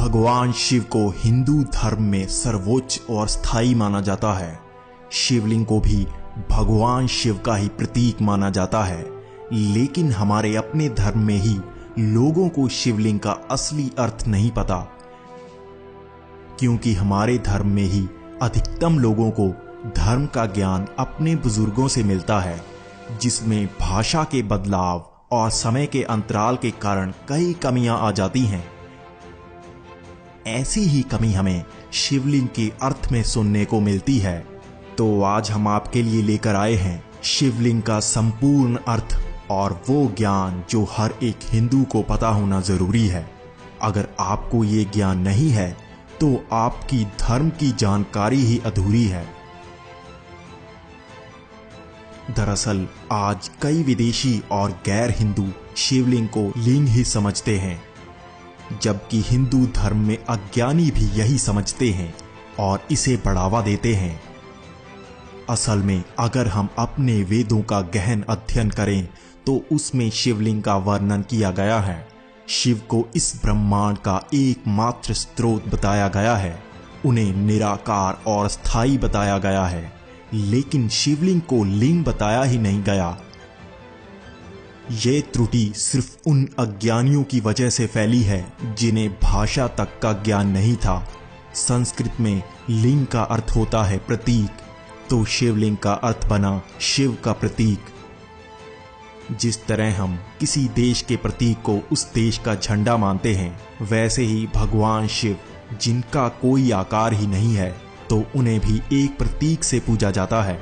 भगवान शिव को हिंदू धर्म में सर्वोच्च और स्थायी माना जाता है। शिवलिंग को भी भगवान शिव का ही प्रतीक माना जाता है, लेकिन हमारे अपने धर्म में ही लोगों को शिवलिंग का असली अर्थ नहीं पता, क्योंकि हमारे धर्म में ही अधिकतम लोगों को धर्म का ज्ञान अपने बुजुर्गों से मिलता है, जिसमें भाषा के बदलाव और समय के अंतराल के कारण कई कमियां आ जाती हैं। ऐसी ही कमी हमें शिवलिंग के अर्थ में सुनने को मिलती है। तो आज हम आपके लिए लेकर आए हैं शिवलिंग का संपूर्ण अर्थ और वो ज्ञान जो हर एक हिंदू को पता होना जरूरी है। अगर आपको ये ज्ञान नहीं है तो आपकी धर्म की जानकारी ही अधूरी है। दरअसल आज कई विदेशी और गैर हिंदू शिवलिंग को लिंग ही समझते हैं, जबकि हिंदू धर्म में अज्ञानी भी यही समझते हैं और इसे बढ़ावा देते हैं। असल में अगर हम अपने वेदों का गहन अध्ययन करें तो उसमें शिवलिंग का वर्णन किया गया है। शिव को इस ब्रह्मांड का एकमात्र स्रोत बताया गया है, उन्हें निराकार और स्थायी बताया गया है, लेकिन शिवलिंग को लिंग बताया ही नहीं गया। ये त्रुटि सिर्फ उन अज्ञानियों की वजह से फैली है जिन्हें भाषा तक का ज्ञान नहीं था। संस्कृत में लिंग का अर्थ होता है प्रतीक, तो शिवलिंग का अर्थ बना शिव का प्रतीक। जिस तरह हम किसी देश के प्रतीक को उस देश का झंडा मानते हैं, वैसे ही भगवान शिव, जिनका कोई आकार ही नहीं है, तो उन्हें भी एक प्रतीक से पूजा जाता है।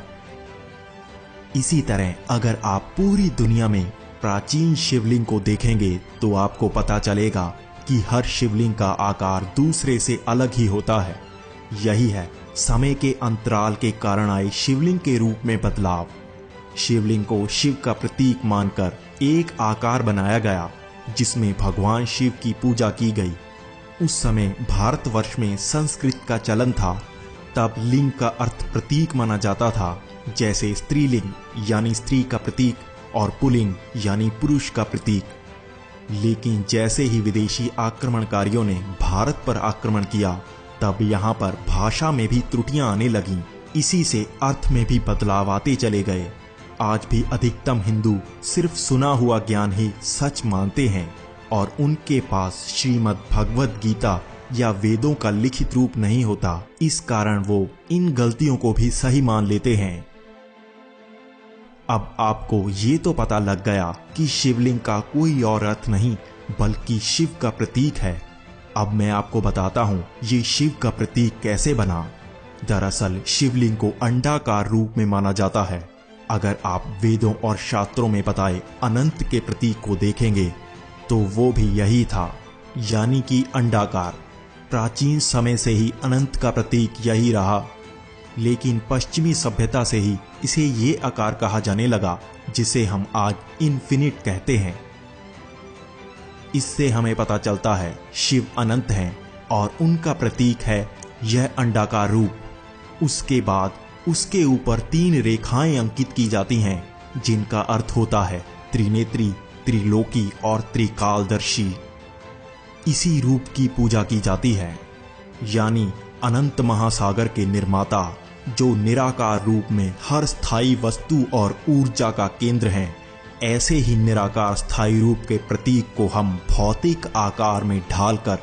इसी तरह अगर आप पूरी दुनिया में प्राचीन शिवलिंग को देखेंगे तो आपको पता चलेगा कि हर शिवलिंग का आकार दूसरे से अलग ही होता है। यही है समय के अंतराल के कारण आए शिवलिंग के रूप में बदलाव। शिवलिंग को शिव का प्रतीक मानकर एक आकार बनाया गया जिसमें भगवान शिव की पूजा की गई। उस समय भारतवर्ष में संस्कृत का चलन था, तब लिंग का अर्थ प्रतीक माना जाता था, जैसे स्त्रीलिंग यानी स्त्री का प्रतीक और पुल्लिंग यानी पुरुष का प्रतीक। लेकिन जैसे ही विदेशी आक्रमणकारियों ने भारत पर आक्रमण किया, तब यहाँ पर भाषा में भी त्रुटियां आने लगीं। इसी से अर्थ में भी बदलाव आते चले गए। आज भी अधिकतम हिंदू सिर्फ सुना हुआ ज्ञान ही सच मानते हैं और उनके पास श्रीमद् भगवद गीता या वेदों का लिखित रूप नहीं होता। इस कारण वो इन गलतियों को भी सही मान लेते हैं। अब आपको ये तो पता लग गया कि शिवलिंग का कोई और अर्थ नहीं बल्कि शिव का प्रतीक है। अब मैं आपको बताता हूँ ये शिव का प्रतीक कैसे बना। दरअसल शिवलिंग को अंडाकार रूप में माना जाता है। अगर आप वेदों और शास्त्रों में बताए अनंत के प्रतीक को देखेंगे तो वो भी यही था, यानी कि अंडाकार। प्राचीन समय से ही अनंत का प्रतीक यही रहा, लेकिन पश्चिमी सभ्यता से ही इसे ये आकार कहा जाने लगा जिसे हम आज इन्फिनिट कहते हैं। इससे हमें पता चलता है शिव अनंत हैं और उनका प्रतीक है यह अंडाकार रूप। उसके बाद उसके ऊपर 3 रेखाएं अंकित की जाती हैं जिनका अर्थ होता है त्रिनेत्री, त्रिलोकी और त्रिकालदर्शी। इसी रूप की पूजा की जाती है, यानी अनंत महासागर के निर्माता, जो निराकार रूप में हर स्थायी वस्तु और ऊर्जा का केंद्र हैं। ऐसे ही निराकार स्थायी रूप के प्रतीक को हम भौतिक आकार में ढालकर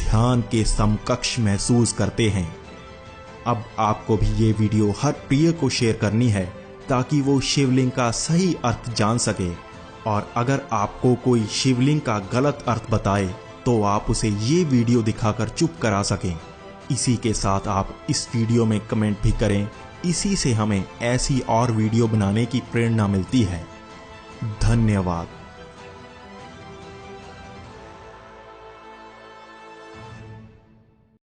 ध्यान के समकक्ष महसूस करते हैं। अब आपको भी ये वीडियो हर प्रिय को शेयर करनी है ताकि वो शिवलिंग का सही अर्थ जान सके, और अगर आपको कोई शिवलिंग का गलत अर्थ बताए तो आप उसे ये वीडियो दिखाकर चुप करा सकें। इसी के साथ आप इस वीडियो में कमेंट भी करें। इसी से हमें ऐसी और वीडियो बनाने की प्रेरणा मिलती है। धन्यवाद।